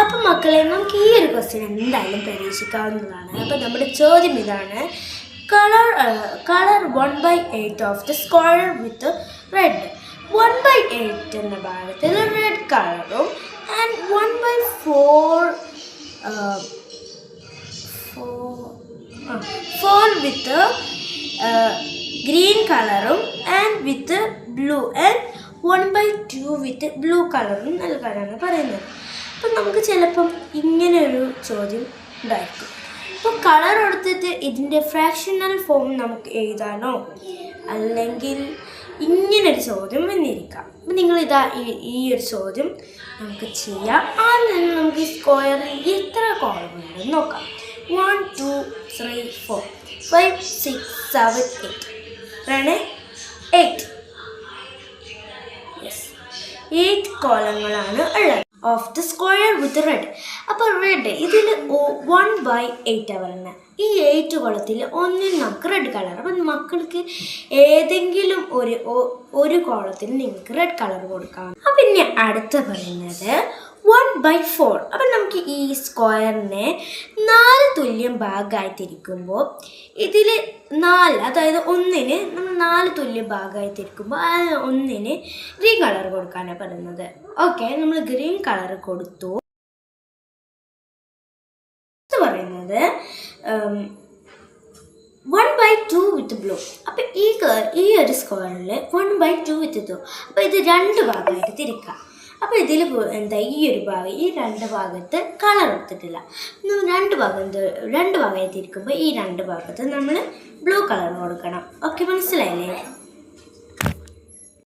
അപ്പം മക്കളെ, നമുക്ക് ഈ ഒരു ക്വസ്റ്റ്യൻ എന്തായാലും പരീക്ഷിക്കാവുന്നതാണ്. അപ്പം നമ്മുടെ ചോദ്യം ഇതാണ്: colour 1/8 of the square with red. 1/8 എന്ന ഭാഗത്തിൽ റെഡ് കളറും ആൻഡ് 1/4 വിത്ത് ഗ്രീൻ കളറും and with blue and 1/2 with blue കളറും നൽകാനാണ് പറയുന്നത്. അപ്പം നമുക്ക് ചിലപ്പം ഇങ്ങനെ ഒരു ചോദ്യം ഉണ്ടായിരിക്കും. അപ്പോൾ കളർ എടുത്തിട്ട് ഇതിൻ്റെ ഫ്രാക്ഷണൽ ഫോം നമുക്ക് എഴുതാനോ അല്ലെങ്കിൽ ഇങ്ങനൊരു ചോദ്യം വന്നിരിക്കാം. അപ്പം നിങ്ങളിതാ ഈ ഒരു ചോദ്യം നമുക്ക് ചെയ്യാം. ആദ്യം തന്നെ നമുക്ക് ഈ സ്ക്വയറിൽ എത്ര കോളം ഉണ്ടെന്ന് നോക്കാം. 1 2 3 4 5 6 7 8 എത്രയാണ്? 8. യെസ്, 8 കോളങ്ങളാണ് ഉള്ളത് of the square with red. അപ്പോൾ റെഡ് ഇതിൽ 1/8 വരുന്നത്. ഈ 8 കോളത്തിൽ ഒന്നിൽ നമുക്ക് റെഡ് കളർ. അപ്പം മക്കൾക്ക് ഏതെങ്കിലും ഒരു കോളത്തിൽ നിങ്ങൾക്ക് റെഡ് കളർ കൊടുക്കാം. അപ്പം പിന്നെ അടുത്ത പറയുന്നത് 1/4. അപ്പം നമുക്ക് ഈ സ്ക്വയറിനെ 4 തുല്യം ഭാഗമായി തിരിക്കുമ്പോൾ ഇതിൽ 4, അതായത് ഒന്നിന് നമ്മൾ 4 തുല്യ ഭാഗമായി തിരിക്കുമ്പോൾ ആ ഒന്നിന് ഗ്രീൻ കളർ കൊടുക്കാനാണ് പറയുന്നത്. ഓക്കെ, നമ്മൾ ഗ്രീൻ കളർ കൊടുത്തു. പറയുന്നത് 1/2 വിത്ത് ബ്ലൂ. അപ്പം ഈ ഒരു സ്ക്വയറിൽ 1/2 വിത്ത് ബ്ലൂ. അപ്പോൾ ഇത് 2 ഭാഗമായിട്ട് തിരിക്കാം. അപ്പോൾ ഇതിൽ എന്താ ഈ ഒരു ഭാഗം, ഈ 2 ഭാഗത്ത് കളർ എടുത്തിട്ടില്ല. 2 ഭാഗമായി തിരിക്കുമ്പോൾ ഈ 2 ഭാഗത്ത് നമ്മൾ ബ്ലൂ കളർ കൊടുക്കണം. ഓക്കെ, മനസ്സിലായില്ലേ?